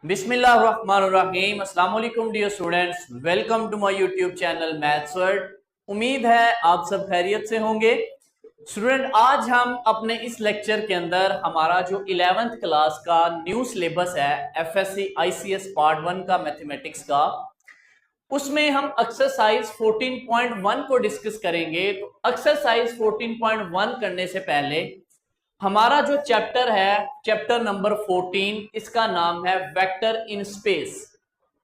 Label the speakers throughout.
Speaker 1: बिस्मिल्लाहिर्रहमानिर्रहीम। अस्सलाम वालेकुम dear students, welcome to my YouTube channel maths world. उम्मीद है आप सब खैरियत से होंगे। स्टूडेंट, आज हम अपने इस लेक्चर के अंदर हमारा जो 11th क्लास का न्यू सिलेबस है एफएससी आईसीएस पार्ट 1 का मैथमेटिक्स का, उसमें हम एक्सरसाइज 14.1 को डिस्कस करेंगे। तो एक्सरसाइज 14.1 करने से पहले हमारा जो चैप्टर है, चैप्टर नंबर 14, इसका नाम है वेक्टर इन स्पेस।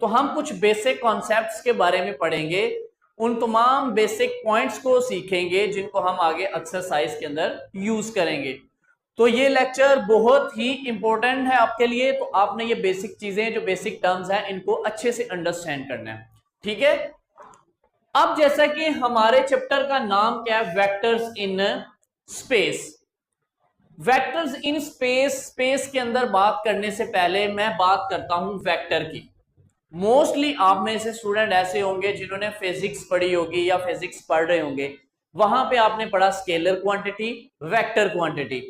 Speaker 1: तो हम कुछ बेसिक कॉन्सेप्ट्स के बारे में पढ़ेंगे, उन तमाम बेसिक पॉइंट्स को सीखेंगे जिनको हम आगे एक्सरसाइज के अंदर यूज करेंगे। तो ये लेक्चर बहुत ही इंपॉर्टेंट है आपके लिए। तो आपने ये बेसिक चीजें, जो बेसिक टर्म्स हैं, इनको अच्छे से अंडरस्टैंड करना है, ठीक है। अब जैसा कि हमारे चैप्टर का नाम क्या है, vectors in space. Vectors in space, space के अंदर बात करने से पहले मैं बात करता हूं वेक्टर की। मोस्टली आप में से स्टूडेंट ऐसे होंगे जिन्होंने फिजिक्स पढ़ी होगी या फिजिक्स पढ़ रहे होंगे, वहां पे आपने पढ़ा scalar quantity, vector quantity.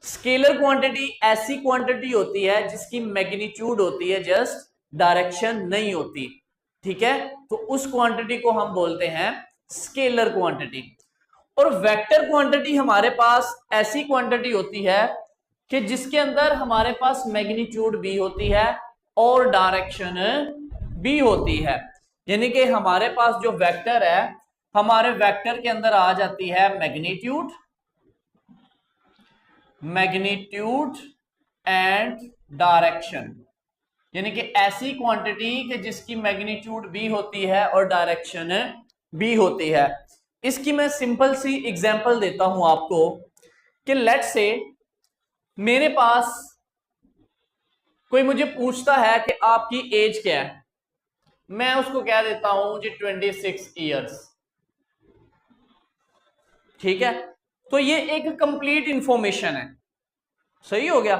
Speaker 1: Scalar quantity ऐसी क्वांटिटी होती है जिसकी मैग्नीट्यूड होती है, जस्ट डायरेक्शन नहीं होती, ठीक है। तो उस क्वांटिटी को हम बोलते हैं स्केलर क्वांटिटी। और वेक्टर क्वांटिटी हमारे पास ऐसी क्वांटिटी होती है कि जिसके अंदर हमारे पास मैग्नीट्यूड भी होती है और डायरेक्शन भी होती है। यानी कि हमारे पास जो वेक्टर है, हमारे वेक्टर के अंदर आ जाती है मैग्नीट्यूड, मैग्नीट्यूड एंड डायरेक्शन। यानी कि ऐसी क्वांटिटी कि जिसकी मैग्नीट्यूड भी होती है और डायरेक्शन भी होती है। इसकी मैं सिंपल सी एग्जांपल देता हूं आपको कि लेट्स से मेरे पास कोई मुझे पूछता है कि आपकी एज क्या है, मैं उसको कह देता हूं जी 26 ईयर्स, ठीक है। तो ये एक कंप्लीट इंफॉर्मेशन है, सही हो गया।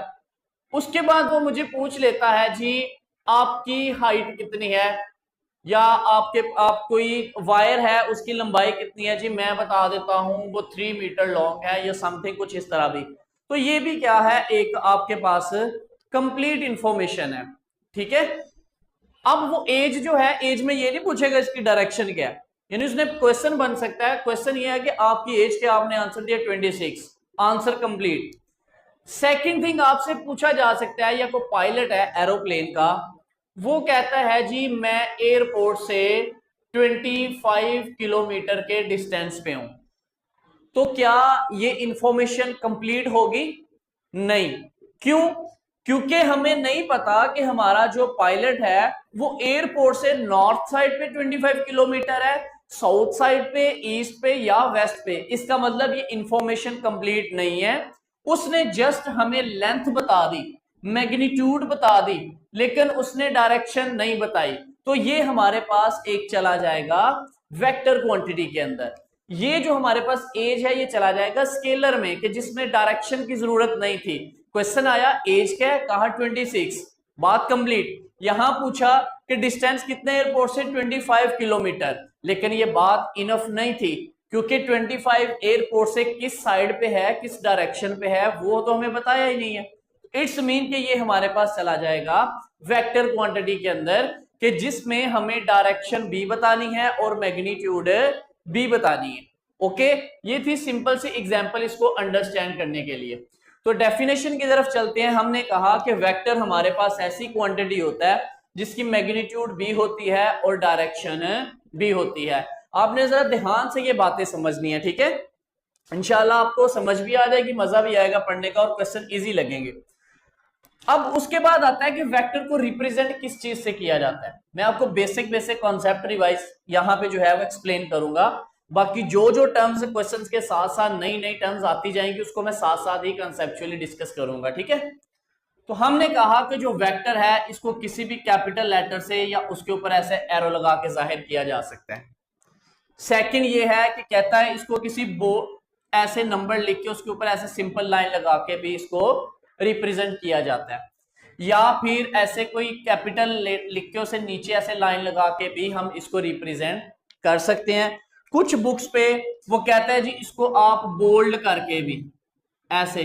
Speaker 1: उसके बाद वो मुझे पूछ लेता है जी आपकी हाइट कितनी है, या आप कोई वायर है उसकी लंबाई कितनी है, जी मैं बता देता हूं वो 3 मीटर लॉन्ग है या समथिंग कुछ इस तरह भी। तो ये भी क्या है, एक आपके पास कंप्लीट इंफॉर्मेशन है, ठीक है। अब वो एज जो है, एज में ये नहीं पूछेगा इसकी डायरेक्शन क्या है, यानी उसने क्वेश्चन बन सकता है, क्वेश्चन ये है कि आपकी एज क्या, आपने आंसर दिया 26, आंसर कंप्लीट। सेकंड थिंग आपसे पूछा जा सकता है, या कोई पायलट है एरोप्लेन का, वो कहता है जी मैं एयरपोर्ट से 25 किलोमीटर के डिस्टेंस पे हूं, तो क्या ये इंफॉर्मेशन कंप्लीट होगी? नहीं। क्यों? क्योंकि हमें नहीं पता कि हमारा जो पायलट है वो एयरपोर्ट से नॉर्थ साइड पे 25 किलोमीटर है, साउथ साइड पे, ईस्ट पे या वेस्ट पे। इसका मतलब ये इंफॉर्मेशन कंप्लीट नहीं है। उसने जस्ट हमें लेंथ बता दी, मैग्नीट्यूड बता दी, लेकिन उसने डायरेक्शन नहीं बताई। तो ये हमारे पास एक चला जाएगा वेक्टर क्वांटिटी के अंदर। ये जो हमारे पास एज है ये चला जाएगा स्केलर में, कि जिसमें डायरेक्शन की जरूरत नहीं थी। क्वेश्चन आया एज क्या है, कहा 26, बात कंप्लीट। यहां पूछा कि डिस्टेंस कितने एयरपोर्ट से, 25 किलोमीटर, लेकिन ये बात इनफ नहीं थी, क्योंकि 25 एयरपोर्ट से किस साइड पे है, किस डायरेक्शन पे है, वो तो हमें बताया ही नहीं है। इट्स मीन कि ये हमारे पास चला जाएगा वेक्टर क्वांटिटी के अंदर, कि जिसमें हमें डायरेक्शन भी बतानी है और मैग्नीट्यूड भी बतानी है। ओके, ये थी सिंपल सी एग्जांपल इसको अंडरस्टैंड करने के लिए। तो डेफिनेशन की तरफ चलते हैं। हमने कहा कि वेक्टर हमारे पास ऐसी क्वांटिटी होता है जिसकी मैग्नीट्यूड भी होती है और डायरेक्शन भी होती है। आपने जरा ध्यान से ये बातें समझनी है, ठीक है। इंशाल्लाह आपको समझ भी आ जाएगी, मजा भी आएगा पढ़ने का और क्वेश्चन इजी लगेंगे। अब उसके बाद आता है कि वेक्टर को रिप्रेजेंट किस चीज से किया जाता है। मैं आपको बेसिक बेसिक कॉन्सेप्ट रिवाइज यहां पे जो है वो एक्सप्लेन करूंगा। बाकी जो जो टर्म्स क्वेश्चंस के साथ साथ नई नई टर्म्स आती जाएंगी उसको मैं साथ साथ ही कंसेप्चुअली डिस्कस करूंगा, ठीक है। तो हमने कहा कि जो वेक्टर है इसको किसी भी कैपिटल लेटर से या उसके ऊपर ऐसे एरो लगा के जाहिर किया जा सकता है। सेकंड ये है कि कहता है इसको किसी ऐसे नंबर लिख के उसके ऊपर ऐसे सिंपल लाइन लगा के भी इसको रिप्रेजेंट किया जाता है, या फिर ऐसे कोई कैपिटल लिख के उसे नीचे ऐसे लाइन लगा के भी हम इसको रिप्रेजेंट कर सकते हैं। कुछ बुक्स पे वो कहता है जी इसको आप बोल्ड करके भी, ऐसे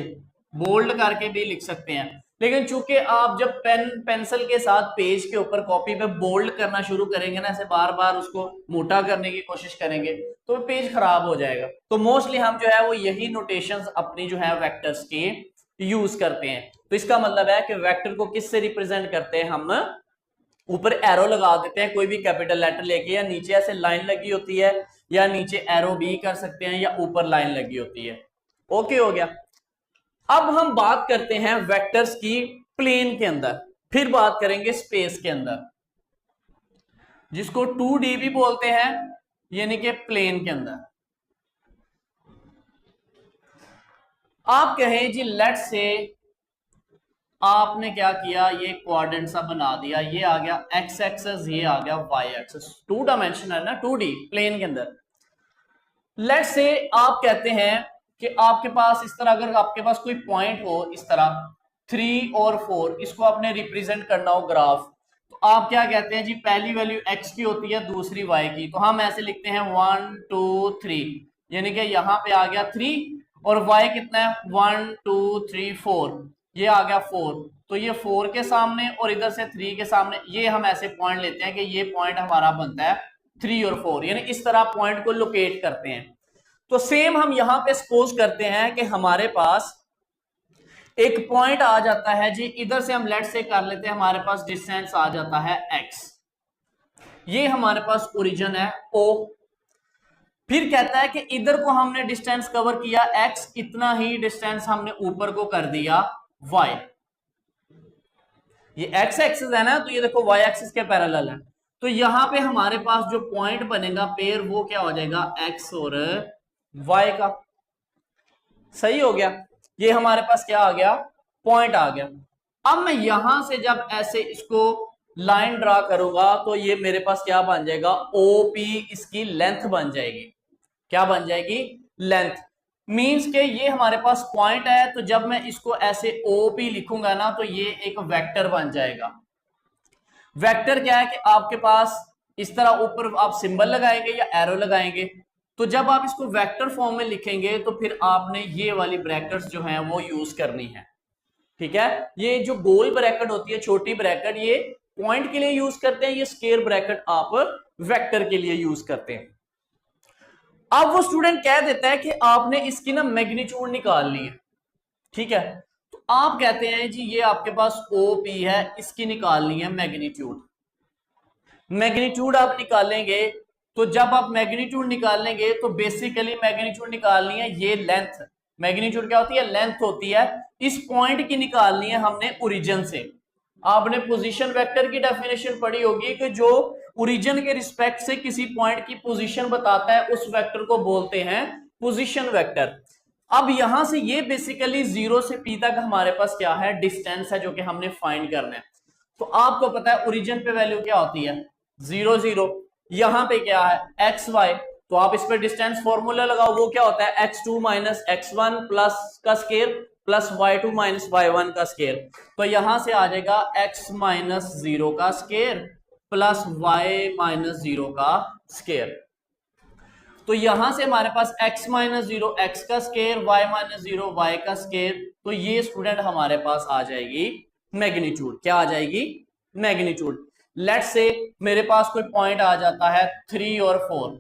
Speaker 1: बोल्ड करके भी लिख सकते हैं। लेकिन चूंकि आप जब पेन पेंसिल के साथ पेज के ऊपर कॉपी पे बोल्ड करना शुरू करेंगे ना, ऐसे बार बार उसको मोटा करने की कोशिश करेंगे, तो पेज खराब हो जाएगा। तो मोस्टली हम जो है वो यही नोटेशंस अपनी जो है वेक्टर्स की यूज करते हैं। तो इसका मतलब है कि वेक्टर को किससे रिप्रेजेंट करते हैं हम, ऊपर एरो लगा देते हैं कोई भी कैपिटल लेटर लेके, या नीचे ऐसे लाइन लगी होती है, या नीचे एरो भी कर सकते हैं, या ऊपर लाइन लगी होती है। ओके हो गया। अब हम बात करते हैं वेक्टर्स की प्लेन के अंदर, फिर बात करेंगे स्पेस के अंदर, जिसको 2D भी बोलते हैं, यानी कि प्लेन के अंदर। आप कहें जी लेट से आपने क्या किया, ये क्वाड्रेंट सा बना दिया, ये आ गया एक्स एक्सेस, ये आ गया वाई एक्सेस, 2 डायमेंशन है ना 2D प्लेन के अंदर। लेट से आप कहते हैं कि आपके पास इस तरह, अगर आपके पास कोई पॉइंट हो इस तरह 3 और 4, इसको आपने रिप्रेजेंट करना हो ग्राफ, तो आप क्या कहते हैं जी, पहली वैल्यू x की होती है, दूसरी y की, तो हम ऐसे लिखते हैं 1 2 3, यानी कि यहां पे आ गया 3 और y कितना है 1 2 3 4, ये आ गया 4, तो ये 4 के सामने और इधर से 3 के सामने, ये हम ऐसे पॉइंट लेते हैं कि ये पॉइंट हमारा बनता है 3 और 4, यानी इस तरह पॉइंट को लोकेट करते हैं। तो सेम हम यहां पे सपोज करते हैं कि हमारे पास एक पॉइंट आ जाता है जी, इधर से हम लेट से कर लेते हैं, हमारे पास डिस्टेंस आ जाता है x, ये हमारे पास ओरिजिन है O। फिर कहता है कि इधर को हमने डिस्टेंस कवर किया x, इतना ही डिस्टेंस हमने ऊपर को कर दिया y, ये x एक्सिस है ना, तो ये देखो y एक्सिस के पैरेलल है, तो यहां पे हमारे पास जो पॉइंट बनेगा पेयर, वो क्या हो जाएगा x और y का। सही हो गया, ये हमारे पास क्या आ गया, पॉइंट आ गया। अब मैं यहां से जब ऐसे इसको लाइन ड्रा करूंगा, तो ये मेरे पास क्या बन जाएगा, OP, इसकी लेंथ बन जाएगी। क्या बन जाएगी, लेंथ। मींस के ये हमारे पास पॉइंट है, तो जब मैं इसको ऐसे OP लिखूंगा ना, तो ये एक वेक्टर बन जाएगा। वेक्टर क्या है कि आपके पास इस तरह ऊपर आप सिंबल लगाएंगे या एरो लगाएंगे, तो जब आप इसको वेक्टर फॉर्म में लिखेंगे, तो फिर आपने ये वाली ब्रैकेट्स जो हैं वो यूज करनी है। ठीक है, ये जो गोल ब्रैकेट होती है, छोटी ब्रैकेट, ये पॉइंट के लिए यूज करते हैं, ये स्क्वायर ब्रैकेट आप वेक्टर के लिए यूज करते हैं। अब वो स्टूडेंट कह देता है कि आपने इसकी ना मैग्नीट्यूड निकालनी है। ठीक है, तो आप कहते हैं जी ये आपके पास OP है, इसकी निकालनी है मैग्नीट्यूड। मैग्नीट्यूड आप निकालेंगे, तो जब आप मैग्नीट्यूड निकालेंगे, तो बेसिकली मैग्नीट्यूड निकालनी है ये लेंथ। मैग्नीट्यूड क्या होती है, लेंथ होती है। इस पॉइंट की निकालनी है हमने ओरिजिन से। आपने पोजीशन वेक्टर की डेफिनेशन पढ़ी होगी कि जो ओरिजिन के रिस्पेक्ट से किसी पॉइंट की पोजीशन बताता है, उस वेक्टर को बोलते हैं पोजीशन वेक्टर। अब यहां से ये बेसिकली 0 से P तक हमारे पास क्या है, डिस्टेंस है, जो कि हमने फाइंड करना है। तो आपको पता है ओरिजिन पे वैल्यू क्या होती है, 0 0। यहां पे क्या है, XY, तो आप इस पे डिस्टेंस फॉर्मूला लगाओ, वो क्या होता है x2 माइनस x1 प्लस का square plus y2 minus y1 का स्केयर। तो यहां से आ जाएगा x माइनस 0 का स्केयर प्लस y माइनस 0 का स्केयर। तो यहां से हमारे पास x माइनस 0 x का स्केयर, y माइनस 0 y का स्केयर, तो ये स्टूडेंट हमारे पास आ जाएगी मैग्नीट्यूड। क्या आ जाएगी, मैग्नीट्यूड। लेट्स से मेरे पास कोई पॉइंट आ जाता है 3 और 4,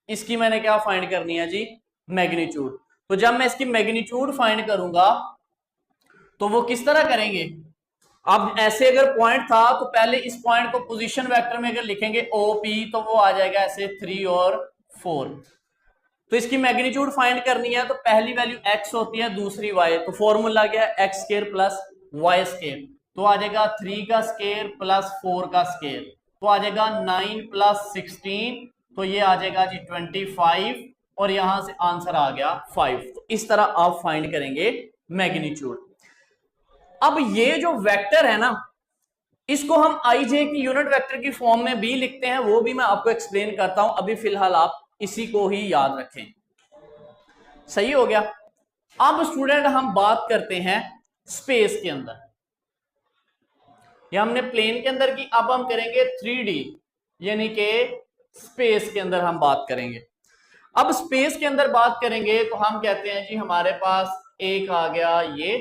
Speaker 1: इसकी मैंने क्या फाइंड करनी है जी, मैग्नीट्यूड। तो जब मैं इसकी मैग्नीट्यूड फाइंड करूंगा, तो वो किस तरह करेंगे, अब ऐसे अगर पॉइंट था, तो पहले इस पॉइंट को पोजीशन वेक्टर में अगर लिखेंगे OP, तो वो आ जाएगा ऐसे 3 और 4। तो इसकी मैग्नीट्यूड फाइंड करनी है, तो पहली वैल्यू x होती है, दूसरी y, तो फॉर्मूला क्या है, x square plus y square, तो आ जाएगा 3 का स्क्वायर प्लस 4 का स्क्वायर, तो आ जाएगा 9 प्लस 16, तो ये आ जाएगा जी 25, और यहां से आंसर आ गया 5। तो इस तरह आप फाइंड करेंगे मैग्नीट्यूड। अब ये जो वेक्टर है ना, इसको हम IJ की यूनिट वेक्टर की फॉर्म में भी लिखते हैं, वो भी मैं आपको एक्सप्लेन करता हूं। अभी फिलहाल आप इसी को ही याद रखें। सही हो गया। अब स्टूडेंट हम बात करते हैं स्पेस के अंदर, या हमने प्लेन के अंदर की, अब हम करेंगे 3D, यानी कि स्पेस के अंदर हम बात करेंगे। अब स्पेस के अंदर बात करेंगे, तो हम कहते हैं जी हमारे पास एक आ गया ये,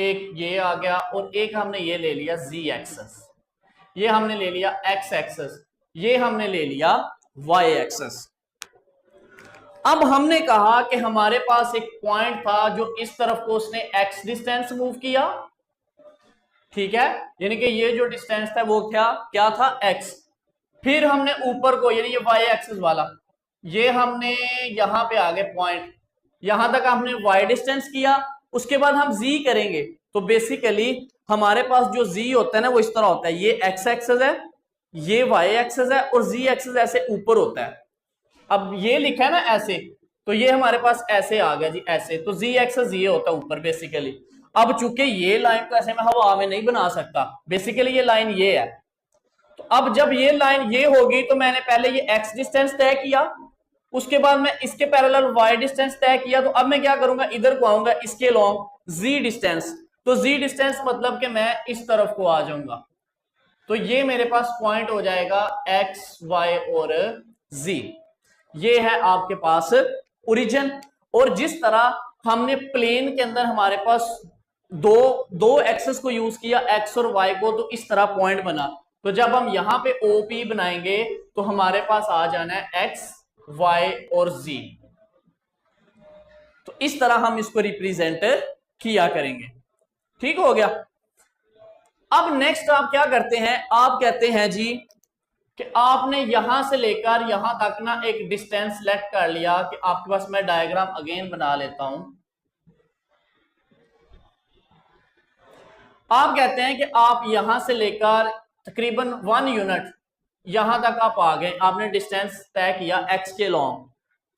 Speaker 1: एक ये आ गया और एक हमने ये ले लिया z एक्सेस, ये हमने ले लिया x एक्सेस, ये हमने ले लिया y एक्सेस। अब हमने कहा कि हमारे पास एक पॉइंट था जो इस तरफ को उसने x डिस्टेंस मूव किया, ठीक है, यानी कि ये जो डिस्टेंस था वो क्या था x। फिर हमने ऊपर को यानी ये y एक्सिस वाला ये हमने यहां पे आ गए पॉइंट, यहां तक हमने y डिस्टेंस किया, उसके बाद हम z करेंगे तो बेसिकली हमारे पास जो z होता है ना वो इस तरह होता है, ये x एक्सिस है, ये y एक्सिस है और z एक्सिस ऐसे ऊपर होता है। अब ये लिखा है ना ऐसे, तो ये हमारे पास ऐसे आ गया जी, ऐसे, तो z एक्सिस ये होता है ऊपर बेसिकली। अब चूंकि ये लाइन को ऐसे मैं हवा में नहीं बना सकता, बेसिकली ये लाइन ये है, तो अब जब ये लाइन ये होगी तो मैंने पहले ये x डिस्टेंस तय किया, उसके बाद मैं इसके पैरेलल y डिस्टेंस तय किया, तो अब मैं क्या करूंगा, इधर को आऊंगा इसके लॉन्ग z डिस्टेंस, तो z डिस्टेंस मतलब कि मैं इस तरफ को आ जाऊंगा, तो ये मेरे पास पॉइंट हो जाएगा x y और z, ये है आपके पास ओरिजिन। और जिस तरह हमने प्लेन के अंदर हमारे पास दो एक्सेस को यूज किया x और y को, तो इस तरह पॉइंट बना, तो जब हम यहां पे OP बनाएंगे तो हमारे पास आ जाना है x y और z, तो इस तरह हम इसको रिप्रेजेंट किया करेंगे। ठीक हो गया। अब नेक्स्ट आप क्या करते हैं, आप कहते हैं जी कि आपने यहां से लेकर यहां तक ना एक डिस्टेंस सेलेक्ट कर लिया, कि आपके पास मैं डायग्राम अगेन बना लेता हूं। आप कहते हैं कि आप यहां से लेकर तकरीबन 1 यूनिट यहां तक आप आ गए, आपने डिस्टेंस तय किया x के लॉन्ग,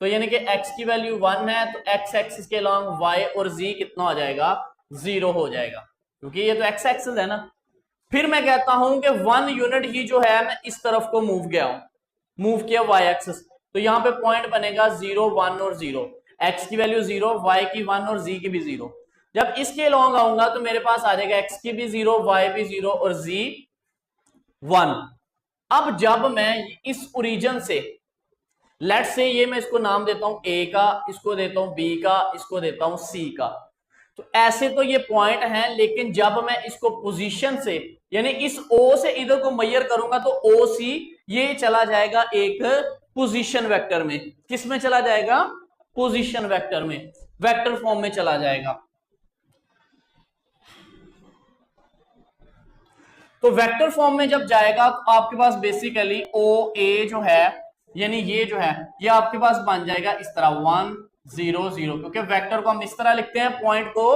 Speaker 1: तो यानी कि x की वैल्यू 1 है, तो x एक्सिस के लॉन्ग y और z कितना हो जाएगा, 0 हो जाएगा, क्योंकि ये तो x एक्सिस है ना। फिर मैं कहता हूं कि 1 यूनिट ही जो है मैं इस तरफ को मूव किया y एक्सिस, तो यहां पे पॉइंट बनेगा 0 1 और 0, x की वैल्यू 0, y की 1 और z की भी 0। जब इसके लॉन्ग आऊंगा तो मेरे पास आ जाएगा x की भी 0, y भी 0 और z 1। अब जब मैं इस ओरिजिन से, लेट्स से ये मैं इसको नाम देता हूं a का, इसको देता हूं b का, इसको देता हूं c का, तो ऐसे तो ये पॉइंट हैं, लेकिन जब मैं इसको पोजीशन से यानी इस O से इधर को मेजर करूंगा तो OC ये चला जाएगा एक पोजीशन वेक्टर में। किस में चला जाएगा, पोजीशन वेक्टर में, वेक्टर फॉर्म में चला जाएगा। तो वेक्टर फॉर्म में जब जाएगा तो आपके पास बेसिकली OA जो है, यानी ये जो है ये आपके पास बन जाएगा इस तरह 1 0 0, क्योंकि वेक्टर को हम इस तरह लिखते हैं, पॉइंट को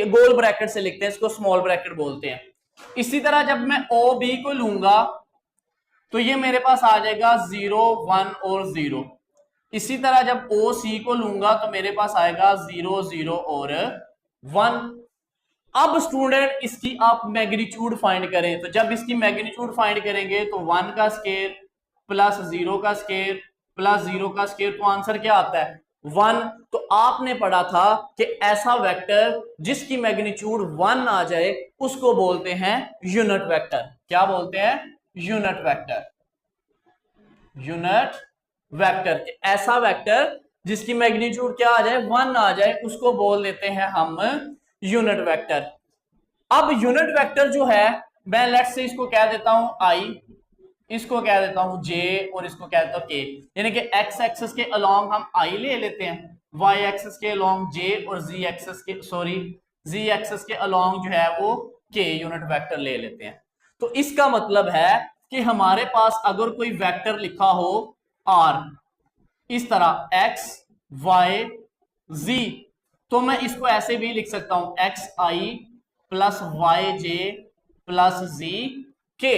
Speaker 1: गोल ब्रैकेट से लिखते हैं, इसको स्मॉल ब्रैकेट बोलते हैं। इसी तरह जब मैं OB को लूंगा तो ये मेरे पास आ जाएगा 0 1 और 0। इसी तरह जब OC को लूंगा तो मेरे पास आएगा 0 0 और 1। अब स्टूडेंट इसकी आप मैग्नीट्यूड फाइंड करें, तो जब इसकी मैग्नीट्यूड फाइंड करेंगे तो 1 का स्केयर प्लस 0 का स्केयर प्लस 0 का स्केयर, तो आंसर क्या आता है 1। तो आपने पढ़ा था कि ऐसा वेक्टर जिसकी मैग्नीट्यूड 1 आ जाए उसको बोलते हैं यूनिट वेक्टर। क्या बोलते हैं, यूनिट वेक्टर। यूनिट वेक्टर, ऐसा वेक्टर जिसकी मैग्नीट्यूड क्या आ जाए 1 आ जाए उसको बोल देते हैं हम यूनिट वेक्टर। अब यूनिट वेक्टर जो है मैं लेट्स से इसको कह देता हूं I, इसको कह देता हूं J और इसको कह देता हूं K, यानी कि x एक्सिस के अलोंग हम I ले लेते हैं, y एक्सिस के अलोंग J और z एक्सिस के अलोंग जो है वो K यूनिट वेक्टर ले लेते हैं। तो इसका मतलब है कि हमारे पास अगर कोई वेक्टर लिखा हो R इस तरह x y z, तो मैं इसको ऐसे भी लिख सकता हूं xi plus yj plus zk।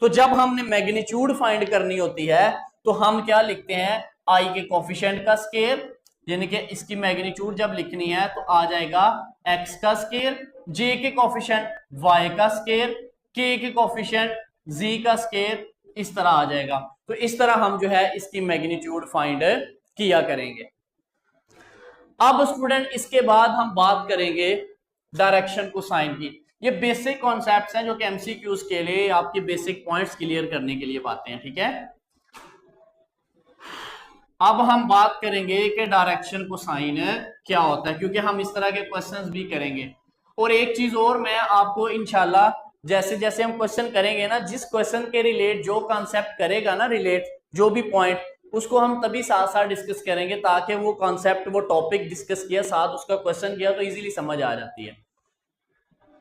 Speaker 1: तो जब हमने मैग्नीट्यूड फाइंड करनी होती है तो हम क्या लिखते हैं, i के कोफिशिएंट का स्केयर, यानी कि इसकी मैग्नीट्यूड जब लिखनी है तो आ जाएगा x का स्केयर, j के कोफिशिएंट y का स्केयर, k के कोफिशिएंट z का स्केयर, इस तरह आ जाएगा। तो इस तरह हम जो है इसकी मैग्नीट्यूड फाइंड किया करेंगे। अब स्टूडेंट इसके बाद हम बात करेंगे डायरेक्शन कोसाइन की। ये बेसिक कॉन्सेप्ट्स हैं जो कि एमसीक्यूज के लिए आपके बेसिक पॉइंट्स क्लियर करने के लिए बातें हैं, ठीक है। अब हम बात करेंगे कि डायरेक्शन कोसाइन क्या होता है, क्योंकि हम इस तरह के क्वेश्चंस भी करेंगे। और एक चीज और मैं आपको इंशाल्लाह जैसे जैसे हम क्वेश्चन करेंगे ना, जिस क्वेश्चन के रिलेट जो कॉन्सेप्ट करेगा ना, रिलेट जो भी पॉइंट, उसको हम तभी साथ साथ डिस्कस करेंगे, ताकि वो कॉन्सेप्ट वो टॉपिक डिस्कस किया साथ उसका क्वेश्चन किया तो इजीली समझ आ जाती है।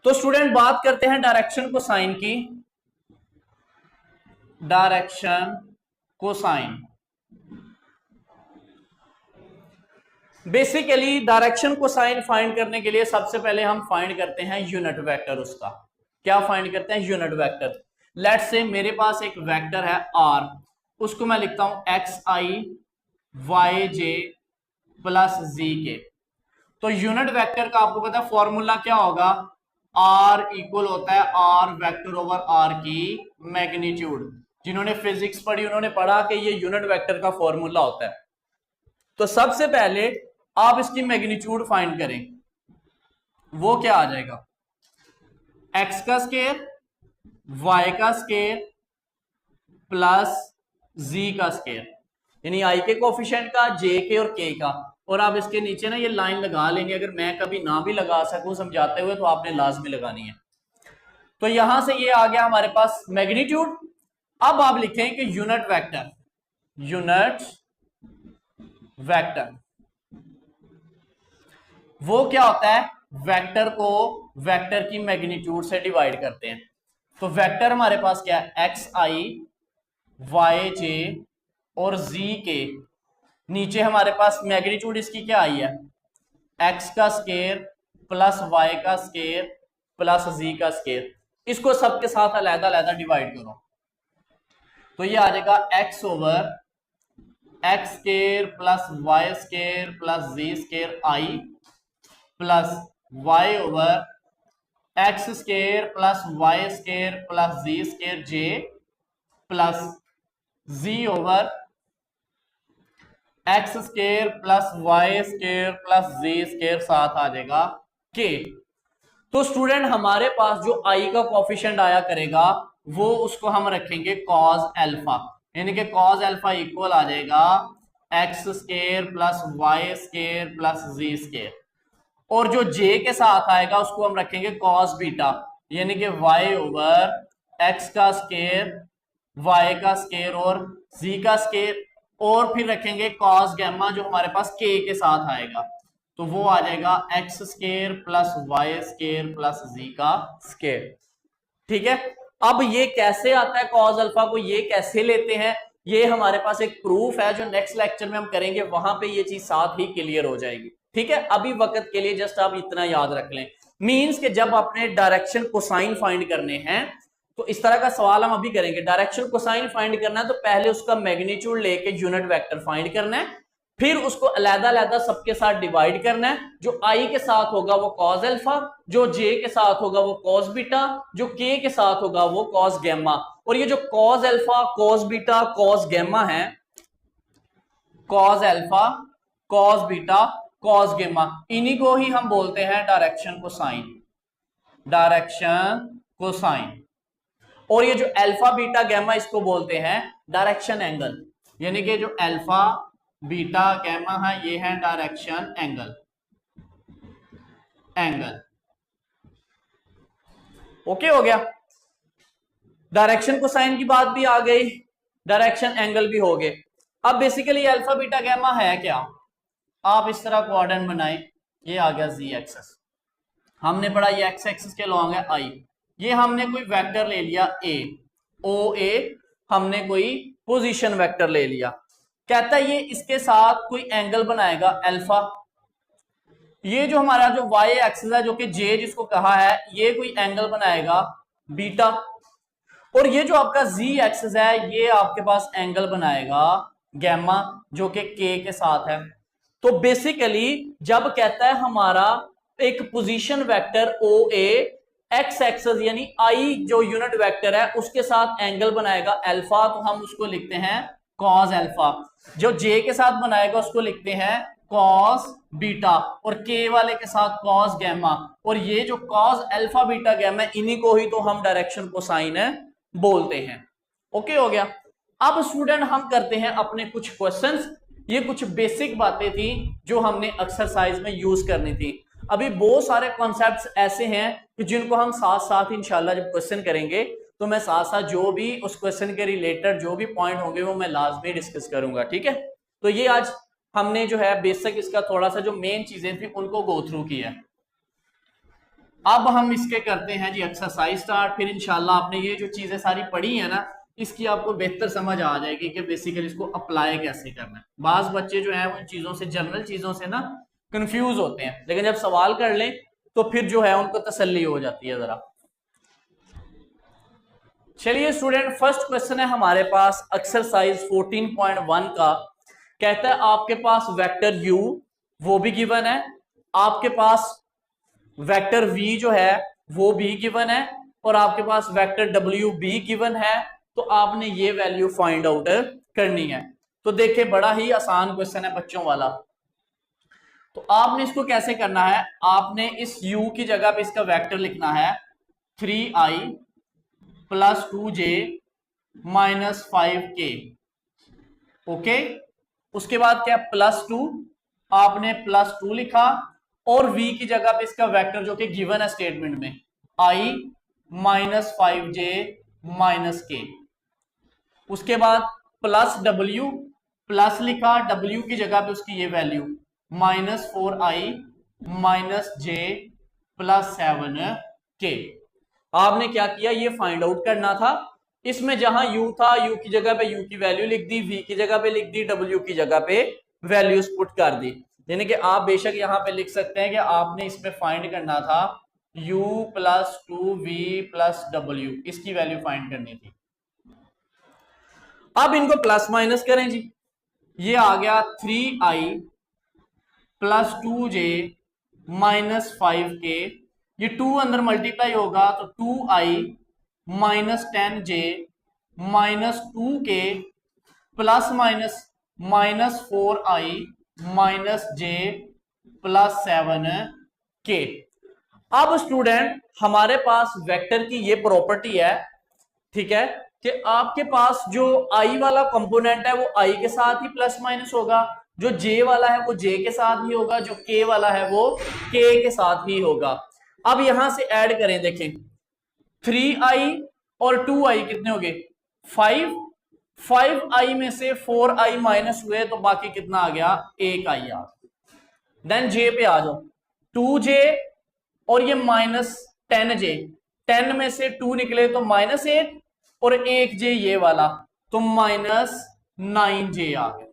Speaker 1: तो स्टूडेंट बात करते हैं डायरेक्शन कोसाइन की। Direction cosine, basically direction cosine find करने के लिए सबसे पहले हम फाइंड करते हैं यूनिट वेक्टर। उसका क्या फाइंड करते हैं? Unit vector. लेट्स से मेरे पास एक वेक्टर है r, उसको मैं लिखता हूं xi yj प्लस zk। तो यूनिट वेक्टर का आपको पता है फॉर्मूला क्या होगा? r इक्वल होता है r वेक्टर ओवर r की मैग्नीट्यूड। जिन्होंने फिजिक्स पढ़ी उन्होंने पढ़ा कि ये यूनिट वेक्टर का फॉर्मूला होता है। तो सबसे पहले आप इसकी मैग्नीट्यूड फाइंड करें, वो क्या आ जाएगा? x का स्केयर, y का स्केयर प्लस z का स्केयर, यानी i के कोफिशिएंट का, j के और k का। और आप इसके नीचे ना ये लाइन लगा लेंगे, अगर मैं कभी ना भी लगा सकूं समझाते हुए तो आपने लाजमी लगानी है। तो यहां से ये आ गया हमारे पास मैग्नीट्यूड। अब आप लिखें कि यूनिट वेक्टर, यूनिट वेक्टर वो क्या होता है? वेक्टर को वेक्टर की मैग्नीट्यूड से डिवाइड करते हैं। तो वेक्टर हमारे पास क्या है? xi yj और zk। नीचे हमारे पास मैग्नीट्यूड इसकी क्या आई है? x का स्केयर प्लस y का स्केयर प्लस z का स्केयर। इसको सबके साथ अलग अलग डिवाइड करो तो ये आ जाएगा x over x square plus y square plus z square i plus y over x square plus y square plus z square j plus z over x square plus y square plus z square साथ आ जाएगा k। तो student हमारे पास जो i का coefficient आया करेगा वो उसको हम रखेंगे cos अल्फा, यानी कि cos अल्फा इक्वल आ जाएगा x square plus y square plus z square. और जो j के साथ आएगा उसको हम रखेंगे cos बीटा, यानी कि y ओवर x का स्केयर, y का स्केयर और z का स्केयर। और फिर रखेंगे cos गैमा जो हमारे पास k के साथ आएगा, तो वो आ जाएगा x square plus y square plus z का स्केयर। ठीक है, अब ये कैसे आता है cos अल्फा को, ये कैसे लेते हैं, ये हमारे पास एक प्रूफ है जो नेक्स्ट लेक्चर में हम करेंगे, वहां पे ये चीज साथ ही क्लियर हो जाएगी। ठीक है, अभी वक्त के लिए जस्ट आप इतना याद रख लें, मींस कि जब आपने डायरेक्शन कोसाइन फाइंड करने हैं तो इस तरह का सवाल हम अभी करेंगे। डायरेक्शन कोसाइन फाइंड करना है तो पहले उसका मैग्नीट्यूड लेके यूनिट वेक्टर फाइंड करना है, फिर उसको अलग-अलग सबके साथ डिवाइड करना है। जो i के साथ होगा वो cos अल्फा, जो j के साथ होगा वो cos बीटा, जो k के साथ होगा वो cos गैमा। और ये जो cos alpha, cos beta, cos gamma है, cos alpha, cos beta, cos gamma, इन्हीं को ही हम बोलते हैं डायरेक्शन कोसाइन, डायरेक्शन कोसाइन। और ये जो अल्फा बीटा गैमा इसको बोलते हैं डायरेक्शन एंगल, यानी कि जो अल्फा बीटा गैमा है ये है डायरेक्शन एंगल, एंगल। ओके हो गया, डायरेक्शन कोसाइन की बात भी आ गई, डायरेक्शन एंगल भी हो गए। अब बेसिकली अल्फा बीटा गैमा है क्या? आप इस तरह क्वाड्रेंट बनाए, ये आ गया z एक्सिस, हमने पढ़ा ये x एक्सिस के लॉन्ग है i, ये हमने कोई वेक्टर ले लिया a, o a, हमने कोई पोजीशन वेक्टर ले लिया, कहता है ये इसके साथ कोई एंगल बनाएगा अल्फा। ये जो हमारा जो y एक्सिस है जो कि j जिसको कहा है, ये कोई एंगल बनाएगा बीटा। और ये जो आपका z एक्सिस है ये आपके पास एंगल बनाएगा गैमा जो कि k के साथ है। तो बेसिकली जब कहता है हमारा एक position vector OA x axis यानी i जो यूनिट वेक्टर है उसके साथ एंगल बनाएगा अल्फा, तो हम उसको लिखते हैं cos अल्फा। जो j के साथ बनाएगा उसको लिखते हैं cos बीटा, और k वाले के साथ cos गैमा। और ये जो cos अल्फा बीटा गैमा इन्हीं को ही तो हम डायरेक्शन कोसाइन बोलते हैं। ओके हो गया। अब स्टूडेंट हम करते हैं अपने कुछ क्वेश्चंस, ये कुछ बेसिक बातें थी जो हमने एक्सरसाइज में यूज करनी थी। अभी बहुत सारे कॉन्सेप्ट्स ऐसे हैं कि जिनको हम साथ साथ इंशाल्लाह जब क्वेश्चन करेंगे तो मैं साथ साथ जो भी उस क्वेश्चन के रिलेटेड जो भी पॉइंट होंगे वो मैं लाजमी डिस्कस करूंगा, ठीक है। तो ये आज हमने जो है बेसिक इसका थोड़ा सा जो मेन चीजें थी उनको गो थ्रू किया। अब हम इसके करते हैं जी एक्सरसाइज स्टार्ट। फिर इंशाल्लाह आपने ये जो चीजें सारी पढ़ी है ना, इसकी आपको बेहतर समझ आ जाएगी कि बेसिकली इसको अप्लाई कैसे करना है। बाज बच्चे जो है उन चीजों से, जनरल चीजों से ना कंफ्यूज होते हैं, लेकिन जब सवाल कर लें तो फिर जो है उनको तसल्ली हो जाती है जरा। चलिए स्टूडेंट, फर्स्ट क्वेश्चन है हमारे पास एक्सरसाइज 14.1 का। कहता है आपके पास वेक्टर u वो भी गिवन है, आपके पास वेक्टर v जो है वो भी गिवन है, और आपके पास वेक्टर w भी गिवन है। तो आपने ये वैल्यू फाइंड आउट करनी है। तो देखिए बड़ा ही आसान क्वेश्चन है बच्चों वाला। तो आपने इसको कैसे करना है, आपने इस u की जगह पे इसका वेक्टर लिखना है 3i plus 2j minus 5k। Okay, उसके बाद क्या प्लस 2, आपने प्लस 2 लिखा, और v की जगह पे इसका वेक्टर जो कि गिवन है स्टेटमेंट में i minus 5j minus k। उसके बाद प्लस w, प्लस लिखा, w की जगह पे उसकी ये value minus 4i minus j plus 7k। आपने क्या किया, ये फाइंड आउट करना था। इसमें जहां u था u की जगह पे u की वैल्यू लिख दी, v की जगह पे लिख दी, w की जगह पे वैल्यूज पुट कर दी। यानी कि आप बेशक यहां पे लिख सकते हैं कि आपने इसमें फाइंड करना था u plus 2v plus w, इसकी वैल्यू फाइंड करनी थी। अब इनको प्लस माइनस करें जी, ये आ गया 3i plus 2j minus 5k। ये 2 अंदर मल्टीप्लाई होगा तो 2i minus 10j minus 2k plus minus minus 4i minus j plus 7k। अब स्टूडेंट हमारे पास वेक्टर की ये प्रॉपर्टी है, ठीक है, कि आपके पास जो i वाला कंपोनेंट है वो i के साथ ही प्लस माइनस होगा, जो j वाला है वो j के साथ ही होगा, जो k वाला है वो k के साथ ही होगा। अब यहां से ऐड करें, देखें 3i और 2i कितने हो गए 5, 5i में से 4i माइनस हुए तो बाकी कितना आ गया 1i आ। देन j पे आ जाओ, 2j और ये माइनस 10j, 10 में से 2 निकले तो माइनस 8 और 1j ये वाला तो माइनस 9j आ गया।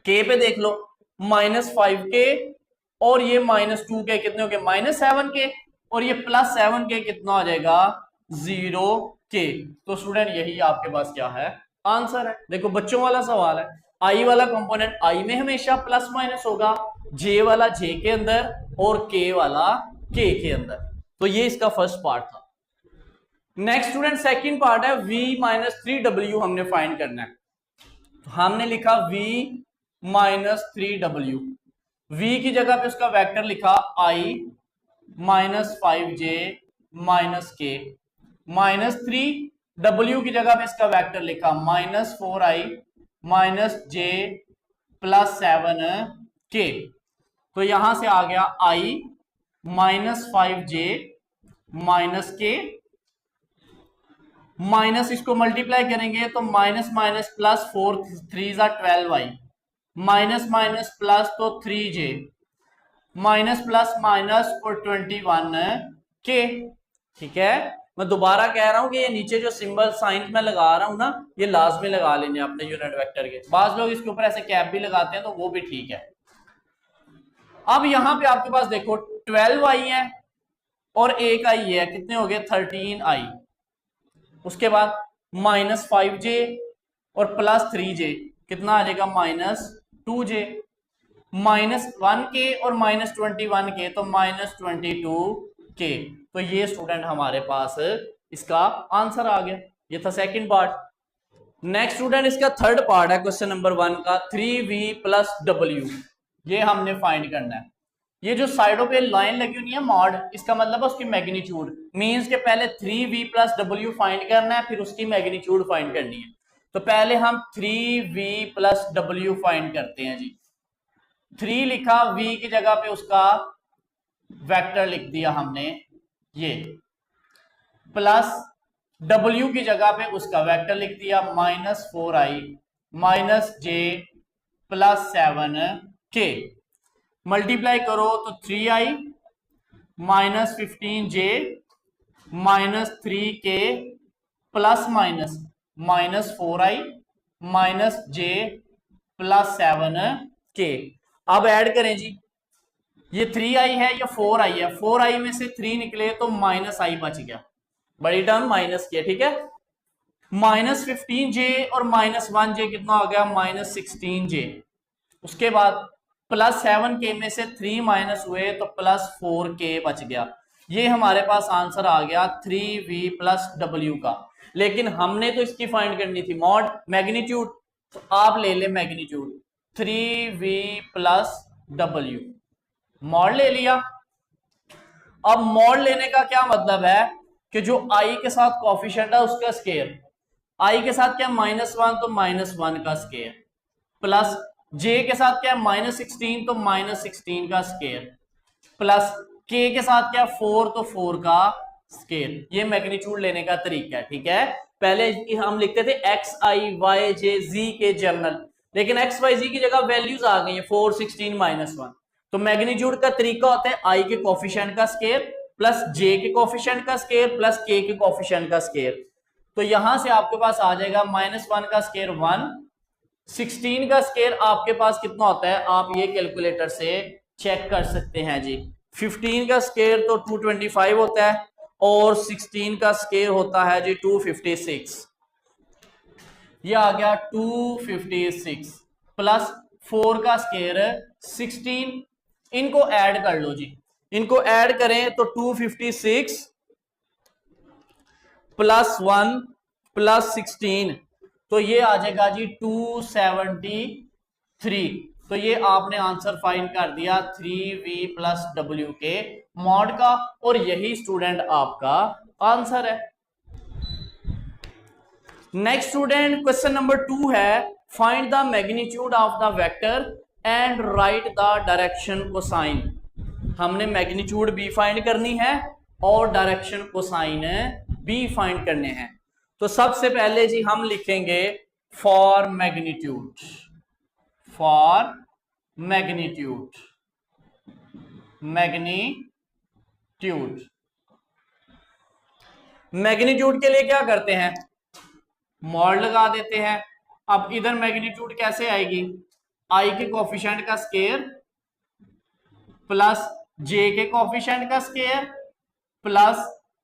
Speaker 1: k पे देख लो माइनस 5k और ये माइनस 2k कितने हो गए माइनस 7k, और ये प्लस 7k कितना आ जाएगा 0k। तो स्टूडेंट यही आपके पास क्या है आंसर है। देखो बच्चों वाला सवाल है, i वाला कंपोनेंट i में हमेशा प्लस माइनस होगा, j वाला j के अंदर और k वाला k के अंदर। तो ये इसका फर्स्ट पार्ट था। नेक्स्ट स्टूडेंट सेकंड पार्ट है v माइनस 3w हमने फाइंड करना है। तो हमने लिखा v माइनस 3w, v की जगह पे उसका वेक्टर लिखा i minus 5j minus k, minus 3w की जगह पे इसका वेक्टर लिखा minus 4i minus j plus 7k। तो यहां से आ गया i minus 5j minus k, minus इसको मल्टीप्लाई करेंगे तो minus minus plus 4 3 12i minus minus plus तो 3j माइनस प्लस माइनस और 21k। ठीक है, मैं दोबारा कह रहा हूं कि ये नीचे जो सिंबल साइन में लगा रहा हूं ना, ये लाजमी लगा लेंगे अपने यूनिट वेक्टर के। बाज लोग इसके ऊपर ऐसे कैप भी लगाते हैं तो वो भी ठीक है। अब यहां पे आपके पास देखो 12i है और 1i है, कितने हो गए 13i। उसके बाद माइनस 5j और प्लस 3j कितना आ जाएगा माइनस 2j, माइनस 1k और माइनस 21k तो माइनस 22k। तो ये स्टूडेंट हमारे पास इसका आंसर आ गया। ये था सेकंड पार्ट। नेक्स्ट स्टूडेंट इसका थर्ड पार्ट है क्वेश्चन नंबर 1 का 3v प्लस w। ये हमने फाइंड करना है। ये जो साइडों पे लाइन लगी हुई है मॉड, इसका मतलब है उसकी मैग्नीट्यूड, मींस के पहले 3v प्लस w फाइंड करना है फिर उसकी मैग्नीट्यूड फाइंड करनी है। तो पहले हम 3v प्लस w फाइंड करते हैं जी। 3 लिखा, v की जगह पे उसका वेक्टर लिख दिया हमने ये, प्लस W की जगह पे उसका वेक्टर लिख दिया -4i -j plus 7k, multiply करो तो 3i -15j -3k plus -4i -j plus 7k। अब ऐड करें जी, ये 3i है या 4i है, 4i में से 3 निकले तो -i बच गया, बड़ी टर्म माइनस की है, ठीक है। -15j और -1j कितना हो गया, -16j। उसके बाद प्लस 7k में से 3 माइनस हुए तो प्लस 4k बच गया। ये हमारे पास आंसर आ गया 3v प्लस w का। लेकिन हमने तो इसकी फाइंड करनी थी मॉड मैग्नीट्यूड, तो आप ले ले magnitude 3v plus w, mod ले लिया। अब मॉड लेने का क्या मतलब है कि जो i के साथ कोफिशिएंट है उसका स्केयर, i के साथ क्या -1 तो -1 का स्केयर, प्लस j के साथ क्या -16 तो -16 का स्केयर, प्लस k के साथ क्या 4 तो 4 का स्केयर। ये मैग्नीट्यूड लेने का तरीका है, ठीक है। पहले हम लिखते थे x i y j z के जर्नल, लेकिन x y z की जगह वैल्यूज आ गई है 4 16 -1। तो मैग्नीट्यूड का तरीका होता है i के कोफिशिएंट का स्केयर प्लस j के कोफिशिएंट का स्केयर प्लस k के कोफिशिएंट का स्केयर। तो यहां से आपके पास आ जाएगा -1 का स्केयर 1, 16 का स्केयर आपके पास कितना होता है, आप ये कैलकुलेटर से चेक कर सकते हैं जी। 15 का स्केयर तो 225 होता है और 16 का स्केयर होता है जी 256। ये आ गया 256 प्लस 4 का स्केयर 16, इनको ऐड कर लो जी, इनको ऐड करें तो 256 प्लस 1 प्लस 16, तो ये आ जाएगा जी 273। तो ये आपने आंसर फाइंड कर दिया 3v प्लस w के मॉड का, और यही स्टूडेंट आपका आंसर है। नेक्स्ट स्टूडेंट क्वेश्चन नंबर 2 है, find the magnitude of the vector and right the direction cosine. हमने मैग्नीट्यूड भी फाइंड करनी है और डायरेक्शन कोसाइन भी फाइंड करने हैं। तो सबसे पहले जी हम लिखेंगे for magnitude, for magnitude, magnitude, magnitude के लिए क्या करते हैं, मॉड लगा देते हैं। अब इधर मैग्नीट्यूड कैसे आएगी, i के कोफिशिएंट का स्केयर प्लस j के कोफिशिएंट का स्केयर प्लस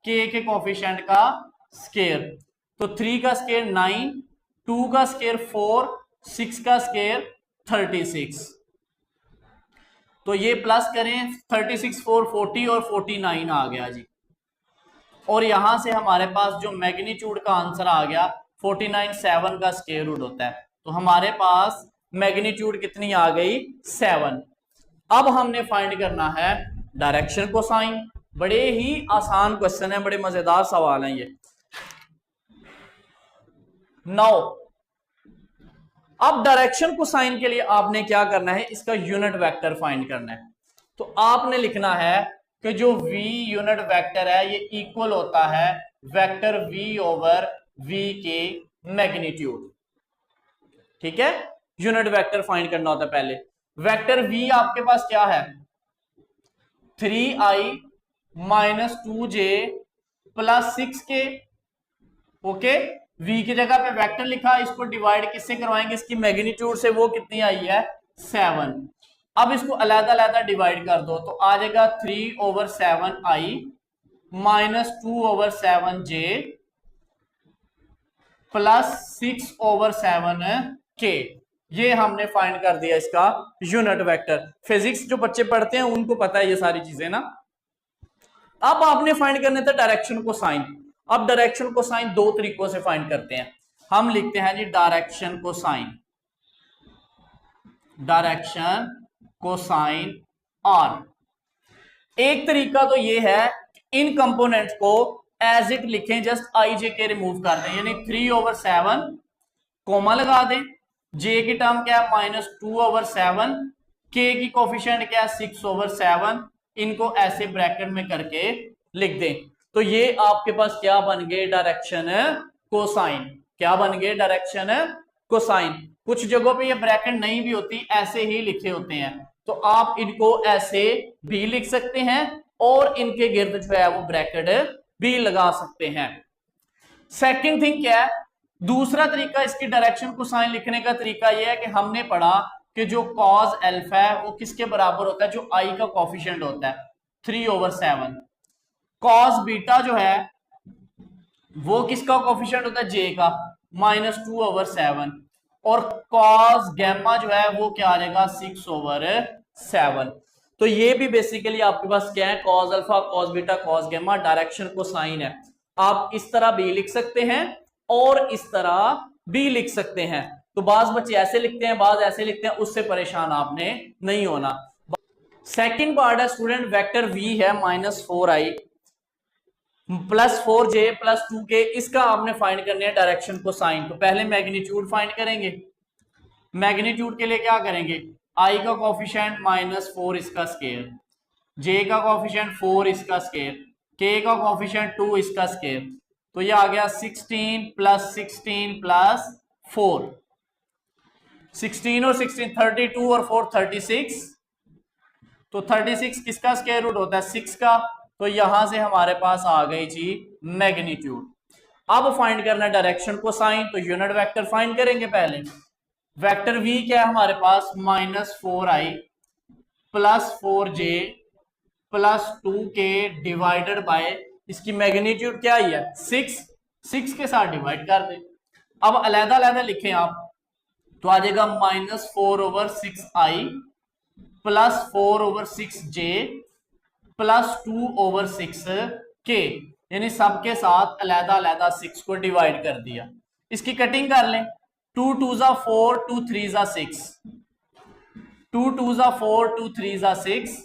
Speaker 1: k के कोफिशिएंट का स्केयर। तो 3 का स्केयर 9, 2 का स्केयर 4, 6 का स्केयर 36। तो ये प्लस करें 36 4 40 और 49 आ गया जी। और यहां से हमारे पास जो मैग्नीट्यूड का आंसर आ गया 49 7 का स्क्वायर रूट होता है। तो हमारे पास मैग्नीट्यूड कितनी आ गई 7। अब हमने फाइंड करना है डायरेक्शन कोसाइन। बड़े ही आसान क्वेश्चन है, बड़े मजेदार सवाल हैं ये। नाउ अब डायरेक्शन कोसाइन के लिए आपने क्या करना है, इसका यूनिट वेक्टर फाइंड करना है। तो आपने लिखना है कि जो v यूनिट वेक्टर है ये इक्वल होता है वेक्टर v ओवर v के मैग्नीट्यूड। ठीक है, यूनिट वेक्टर फाइंड करना होता है। पहले वेक्टर v आपके पास क्या है 3i minus 2j plus 6k। Okay, v की जगह पे वेक्टर लिखा, इसको डिवाइड किससे करवाएंगे, इसकी मैग्नीट्यूड से, वो कितनी आई है 7। अब इसको अलग अलग डिवाइड कर दो तो आ जाएगा 3/7i minus 2/7j plus 6/7k। ये हमने फाइंड कर दिया इसका यूनिट वेक्टर। फिजिक्स जो बच्चे पढ़ते हैं उनको पता है ये सारी चीजें ना। अब आपने फाइंड करने थे डायरेक्शन कोसाइन। अब डायरेक्शन कोसाइन दो तरीकों से फाइंड करते हैं। हम लिखते हैं जी direction cosine, direction cosine are. एक तरीका तो ये है इन कंपोनेंट्स को एज इट लिखें, just i j k remove कर दें, यानी 3/7 कोमा लगा दें, जे की टर्म क्या है -2/7, के की कोफिशिएंट क्या है 6/7, इनको ऐसे ब्रैकेट में करके लिख दें। तो ये आपके पास क्या बन गए, डायरेक्शन कोसाइन। क्या बन गए, डायरेक्शन कोसाइन। कुछ जगहों पे ये ब्रैकेट नहीं भी होती, ऐसे ही लिखे होते हैं, तो आप इनको ऐसे भी लिख सकते हैं और इनके गिर्द जो है वो ब्रैकेट भी लगा सकते हैं। सेकंड थिंग क्या है, दूसरा तरीका इसकी डायरेक्शन कोसाइन लिखने का तरीका यह है कि हमने पढ़ा कि जो कॉस अल्फा है वो किसके बराबर होता है, जो आई का कोफिशिएंट होता है 3/7। कॉस बीटा जो है वो किसका कोफिशिएंट होता है, जे का, -2/7। और कॉस गैमा जो है वो क्या आ जाएगा, 6/7। तो ये भी बेसिकली आपके पास क्या है, cos alpha, cos beta, cos gamma, direction cosine है। आप इस तरह भी लिख सकते हैं और इस तरह भी लिख सकते हैं। तो बाज बच्चे ऐसे लिखते हैं, बाज ऐसे लिखते हैं, उससे परेशान आपने नहीं होना। सेकंड पार्ट है स्टूडेंट, वेक्टर v है -4i + 4j + 2k, इसका आपने फाइंड करने है डायरेक्शन कोसाइन। तो पहले मैग्नीट्यूड फाइंड करेंगे। मैग्नीट्यूड के लिए क्या करेंगे, i का कोफिशिएंट -4 इसका स्क्वायर, j का कोफिशिएंट 4 इसका स्क्वायर, k का कोफिशिएंट 2 इसका स्क्वायर। तो ये आ गया 16 + 16 + 4, 16 और 16 32 और 4 36। तो 36 किसका स्क्वायर रूट होता है, 6 का। तो यहां से हमारे पास आ गई जी मैग्नीट्यूड। अब फाइंड करना डायरेक्शन कोसाइन, तो यूनिट वेक्टर फाइंड करेंगे पहले। वेक्टर v क्या है हमारे पास, -4i + 4j + 2k divided by, इसकी मैग्नीट्यूड क्या ही है, 6 के साथ डिवाइड कर दे। अब अलग अलग लिखें आप, तो आ जाएगा -4/6i + 4/6j + 2/6k, यानी सबके साथ अलग अलग 6 को डिवाइड कर दिया। इसकी कटिंग कर लें, 2 2 ज़ा 4, 2 3 ज़ा 6, 2 2 ज़ा 4, 2 3 ज़ा 6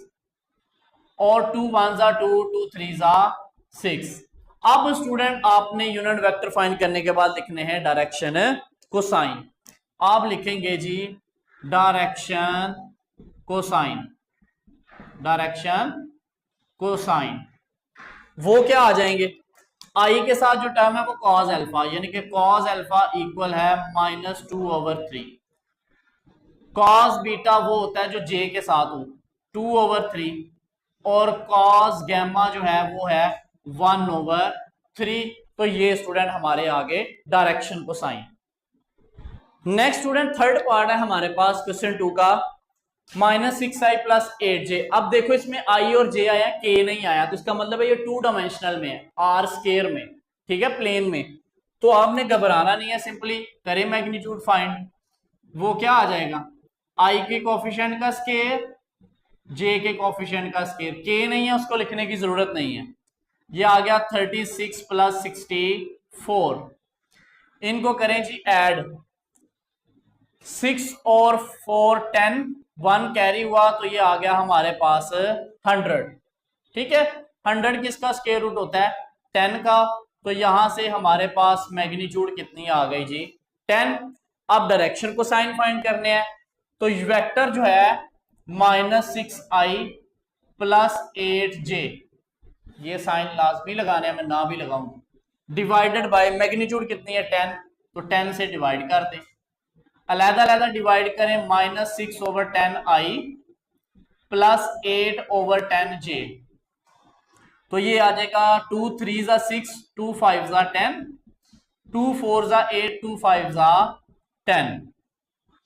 Speaker 1: और 2 1 ज़ा 2, 2 3 ज़ा 6। अब स्टूडेंट आपने यूनिट वेक्टर फाइंड करने के बाद लिखने हैं डायरेक्शन कोसाइन। आप लिखेंगे जी डायरेक्शन कोसाइन, डायरेक्शन कोसाइन। वो क्या आ जाएंगे, आई के साथ जो टर्म है वो कॉस अल्फा, यानी कि कॉस अल्फा इक्वल है -2/3। कॉस बीटा वो होता है जो जे के साथ हो, 2/3। और कॉस गैमा जो है वो है 1/3। तो ये स्टूडेंट हमारे आगे direction cosine. Next student third part है हमारे पास क्वेश्चन 2 का, -6i + 8j। अब देखो इसमें i और j आया, k नहीं आया, तो इसका मतलब है ये 2 डायमेंशनल में है, r स्क्वायर में, ठीक है, प्लेन में। तो आपने घबराना नहीं है, सिंपली करें मैग्नीट्यूड फाइंड। वो क्या आ जाएगा, i के कोफिशिएंट का स्क्वायर, j के कोफिशिएंट का स्क्वायर, k नहीं है उसको लिखने की जरूरत नहीं है। ये आ गया 36 + 64। इनको करें जी ऐड, 6 और 4 10, 1 कैरी हुआ, तो ये आ गया हमारे पास 100। ठीक है, 100 किसका स्क्वायर रूट होता है, 10 का। तो यहां से हमारे पास मैग्नीट्यूड कितनी आ गई जी, 10। अब डायरेक्शन को साइन फाइंड करने हैं, तो वेक्टर जो है -6i + 8j, ये साइन लाजमी लगाने हैं, मैं ना भी लगाऊं, डिवाइडेड बाय मैग्नीट्यूड कितनी है 10, तो 10 से डिवाइड कर दें। अलग-अलग डिवाइड करें, -6/10i + 8/10j। तो ये आ जाएगा 2 3 ज़ा 6, 2 5 ज़ा 10, 2 4 ज़ा 8, 2 5 ज़ा 10।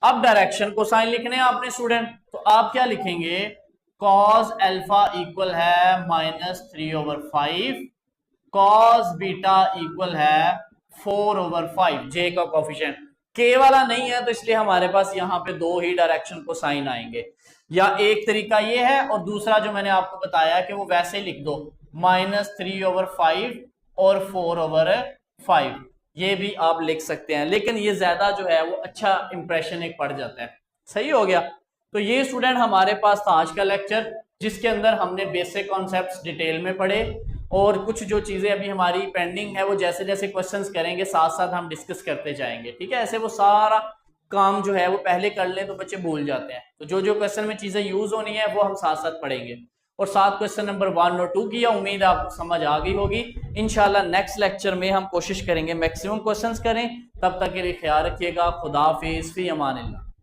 Speaker 1: अब डायरेक्शन को साइन लिखने हैं आपने स्टूडेंट, तो आप क्या लिखेंगे, कॉस अल्फा इक्वल है -3/5, कॉस बीटा इक्वल है 4/5, जे का कोफिशिएंट। के वाला नहीं है तो इसलिए हमारे पास यहाँ पे 2 ही डायरेक्शन को साइन आएंगे। या एक तरीका ये है, और दूसरा जो मैंने आपको बताया कि वो वैसे लिख दो, -3/5 और 4/5, ये भी आप लिख सकते हैं, लेकिन ये ज्यादा जो है वो अच्छा इंप्रेशन एक पड़ जाता है। सही हो गया। तो ये स्टूडेंट हमारे पास था आज का लेक्चर, जिसके अंदर हमने बेसिक कॉन्सेप्ट्स डिटेल में पढ़े, और कुछ जो चीजें अभी हमारी पेंडिंग है वो जैसे जैसे क्वेश्चंस करेंगे साथ साथ हम डिस्कस करते जाएंगे। ठीक है, ऐसे वो सारा काम जो है वो पहले कर लें तो बच्चे भूल जाते हैं। तो जो जो क्वेश्चन में चीजें यूज होनी है वो हम साथ साथ पढ़ेंगे।
Speaker 2: और साथ क्वेश्चन नंबर 1 और 2 किया। उम्मीद है आपको समझ आ गई होगी। इंशाल्लाह नेक्स्ट लेक्चर में हम कोशिश करेंगे मैक्सिमम क्वेश्चंस करें। तब तक के लिए ख्याल रखिएगा। खुदा हाफिज़, फी अमानिल्लाह।